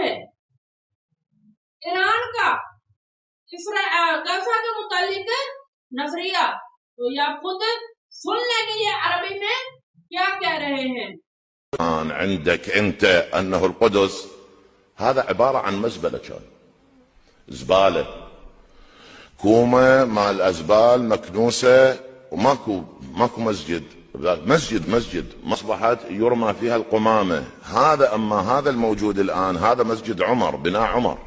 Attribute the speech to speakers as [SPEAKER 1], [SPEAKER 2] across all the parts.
[SPEAKER 1] ہے ایران کا غزہ کے متعلق نظریہ، تو یہ آپ خود سن لیں گے یہ عربی میں کیا کہہ رہے ہیں.
[SPEAKER 2] عندك انت انه القدس هذا عبارة عن مزبلة، كان زبالة، كومة مع الازبال مكنوسة، وماكو مسجد اصبحت يرمى فيها القمامة. هذا الموجود الان هذا مسجد عمر، بناء عمر.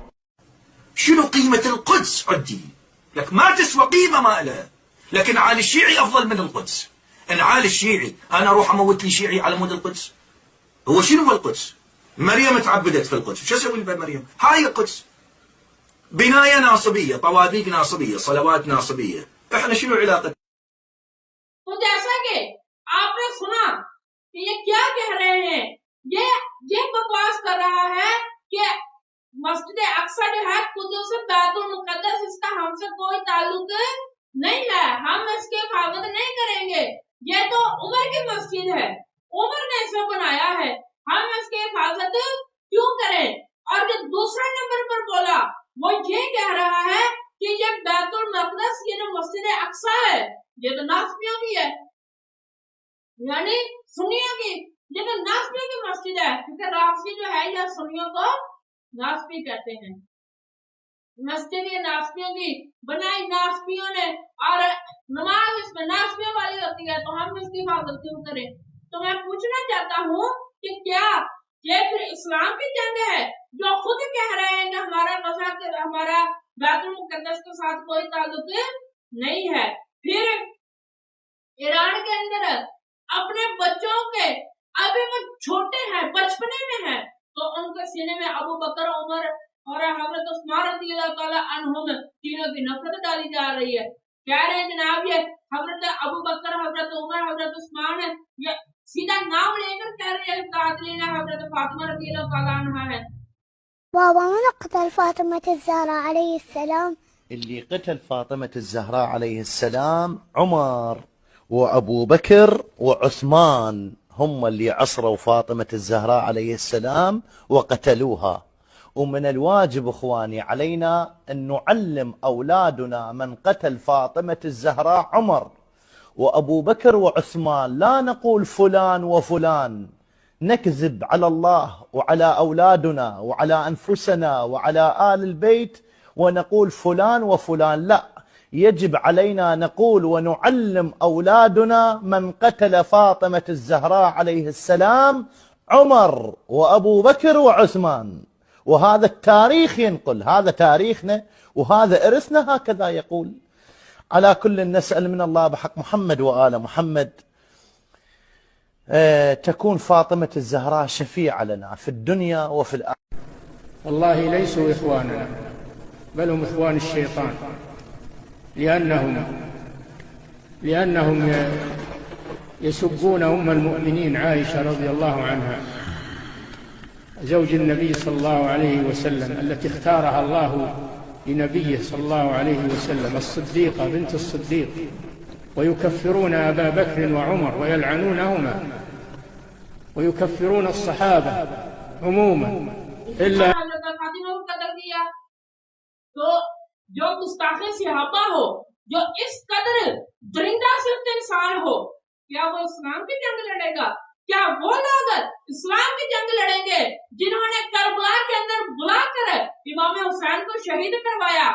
[SPEAKER 3] شنو قيمة القدس عندي؟ لك ما تسوى قيمة ما لها، لكن عالي الشيعي افضل من القدس. ان عالي الشيعي انا اروح اموت لي شيعي على مود القدس؟ هو شنو هو القدس؟ مريم تعبدت في القدس، شو اسوي بمريم؟ هاي القدس بناية ناصبية، طوابيق ناصبية، صلوات ناصبية، احنا شنو علاقة؟
[SPEAKER 1] تو جیسا کہ آپ نے سنا کہ یہ کیا کہہ رہے ہیں، یہ بکواس کر رہا ہے کہ مسجد اقصی جو ہے قدس بیت المقدس، اس کا ہم سے کوئی تعلق نہیں ہے، ہم اس کی حفاظت نہیں کریں گے، یہ تو عمر کی مسجد ہے، عمر نے اسے بنایا ہے، ہم اس کی حفاظت کیوں کریں. اور جو دوسرے نمبر پر بولا وہ یہ کہہ رہا ہے کہ یہ بیت المقدس، یہ جو مسجد اقصی ہے، یہ تو ناسبیوں کی ہے، یعنی سنیوں کی، یہ تو ناسبیوں کی مسجد ہے، کیونکہ رافضی جو ہے یہ سنیوں کو ناسبی کہتے ہیں. مسجد یہ ناسبیوں کی بنائی ناسبیوں نے، اور نماز اس میں ناسبیوں والی ہوتی ہے، تو ہم اس کی حفاظت کیوں کریں. تو میں پوچھنا چاہتا ہوں کہ کیا یہ پھر اسلام کی جنگ ہے جو خود کہہ رہے ہیں کہ ہمارا بیت المقدس کے ساتھ کوئی تعلق نہیں ہے. پھر ایران کے اندر اپنے بچوں کے، ابھی وہ چھوٹے ہیں، بچپنے میں ہیں، تو ان کے سینے میں ابو بکر، عمر اور حضرت عثمان رضی اللہ تعالی عنہم تینوں کی نفرت ڈالی جا رہی ہے. کہہ رہے ہیں جناب یہ حضرت ابو بکر، حضرت عمر، حضرت عثمان ہے، یہ سیدھا نام لے کر کہہ رہے ہیں قاتلین حضرت فاطمہ رضی اللہ تعالی عنہا ہے.
[SPEAKER 4] بابا من قتل فاطمة الزهراء عليه السلام؟
[SPEAKER 5] اللي قتل فاطمة الزهراء عليه السلام عمر وأبو بكر وعثمان، هم اللي عصروا فاطمة الزهراء عليه السلام وقتلوها. ومن الواجب اخواني علينا ان نعلم اولادنا من قتل فاطمة الزهراء عمر وابو بكر وعثمان، لا نقول فلان وفلان، نكذب على الله وعلى اولادنا وعلى انفسنا وعلى آل البيت ونقول فلان وفلان، لا، يجب علينا نقول ونعلم اولادنا من قتل فاطمة الزهراء عليه السلام عمر وابو بكر وعثمان. وهذا التاريخ ينقل، هذا تاريخنا وهذا إرثنا هكذا يقول. على كل نسأل من الله بحق محمد وآل محمد تكون فاطمة الزهراء شفيعة لنا في الدنيا وفي الآخرة.
[SPEAKER 6] والله ليسوا إخواننا، بل هم إخوان الشيطان، لأنهم يسبون أم المؤمنين عائشة رضي الله عنها زوج النبي صلى الله عليه وسلم، التي اختارها الله لنبيه صلى الله عليه وسلم، الصديقة بنت الصديق، ويكفرون أبا بكر وعمر ويلعنونهما ويكفرون الصحابة عموما إلا.
[SPEAKER 1] تو جو گستاخ صحابہ ہو، جو اس قدر درندہ صرف انسان ہو، کیا وہ اسلام کی جنگ لڑے گا؟ کیا وہ لوگ اسلام کی جنگ لڑیں گے جنہوں نے کربلا کے اندر بلا کر امام حسین کو شہید کروایا،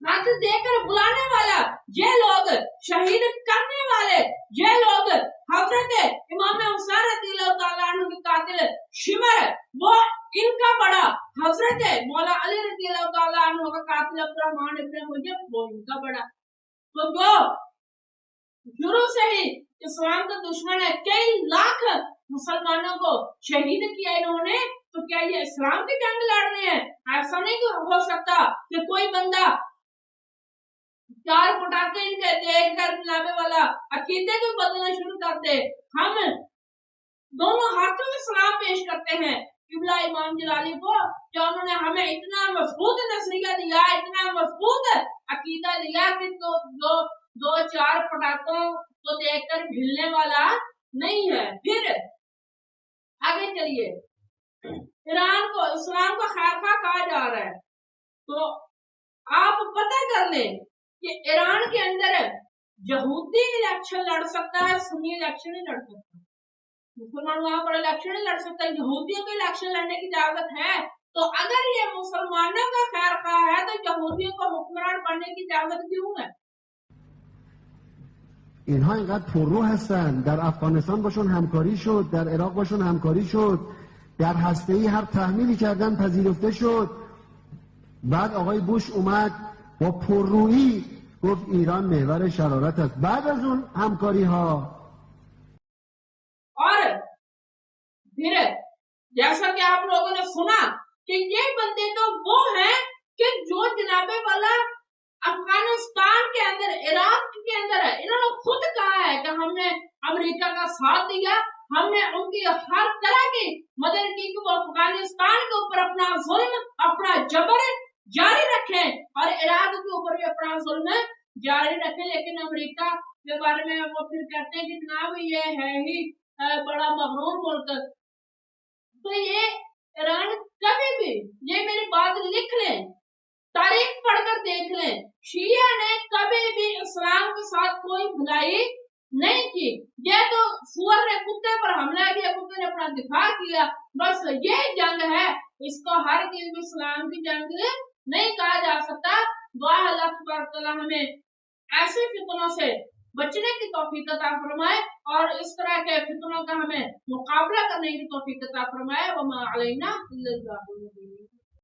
[SPEAKER 1] ہاتھ دے کر بلانے والا، یہ لوگ شہید کرنے والے، یہ لوگ حضرت امام حسین رضی اللہ تعالیٰ عنہ کے قاتل شمر، وہ ان کا بڑا حضرت مولا علی رضی اللہ تعالیٰ عنہ کا قاتل عبد الرحمن ابن ملجم، وہ ان کا بڑا. تو جو شروع سے ہی اسلام کا دشمن ہے، کئی لاکھ مسلمانوں کو شہید کیا انہوں نے، تو کیا یہ اسلام کی جنگ لڑ رہے ہیں؟ ایسا نہیں ہو سکتا کہ کوئی بندہ چار پٹاخے ان کے دیکھ کر ملاوے والا عقیدے کو بدلنا شروع کر دے. ہم دونوں ہاتھوں میں سلام پیش کرتے ہیں قبلہ امام جلالی کو، جو انہوں نے ہمیں اتنا مضبوط نظریہ دیا، اتنا مضبوط عقیدہ دیا کہ دو چار پٹاخوں کو دیکھ کر بھیلنے والا نہیں ہے. پھر آگے چلیے. ایران کو اسلام کا خیرخواہ کہا جا رہا ہے، تو آپ پتہ کر لیں کہ ایران کے اندر یہودی الیکشن لڑ سکتا ہے، سنی الیکشن نہیں لڑ سکتا، مسلمان وہاں پر الیکشن نہیں لڑ سکتا، یہودیوں کے الیکشن لڑنے کی اجازت ہے۔ تو اگر یہ مسلمانوں کا خیرخواہ ہے تو یہودیوں کو حکمران بننے کی اجازت کیوں ہے؟
[SPEAKER 7] اینها اینقدر پررو هستن، در افغانستان باشون همکاری شد، در عراق باشون همکاری شد، در هسته‌ای هر تحمیلی کردن پذیرفته شد. بعد آقای بوش اومد با پررویی گفت ایران محور شرارت است. بعد از اون همکاری ها
[SPEAKER 1] اور پھر جیسا کہ آپ لوگوں نے سنا کہ یہ بندے تو وہ ہیں کہ جو جناب والا افغانستان کے اندر، عراق کے اندر ہے، انہوں نے خود کہا ہے کہ ہم نے امریکہ کا ساتھ دیا، ہم نے ان کی ہر طرح کی مدد کی کہ وہ افغانستان کے اوپر اپنا ظلم، اپنا جبر جاری رکھیں اور عراق کے اوپر بھی اپنا ظلم جاری رکھیں۔ لیکن امریکہ کے بارے میں وہ پھر کہتے ہیں کہ جناب یہ ہے ہی بڑا مغرور ملک۔ تو یہ ایران کبھی بھی، یہ میری بات لکھ لیں، تاریخ پڑھ کر دیکھ لیں، شیعہ نے کبھی بھی اسلام کے ساتھ کوئی بھلائی نہیں کی۔ یہ تو سور نے کتے پر حملہ کیا، کتے نے اپنا دفاع کیا، بس یہ جنگ ہے، اس کو ہر چیز میں اسلام کی جنگ نہیں کہا جا سکتا۔ دعا اللہ تبارک و تعالی ہمیں ایسے فتنوں سے بچنے کی توفیق عطا فرمائے اور اس طرح کے فتنوں کا ہمیں مقابلہ کرنے کی توفیق عطا فرمائے۔ وما علینا الا البلاغ المبین۔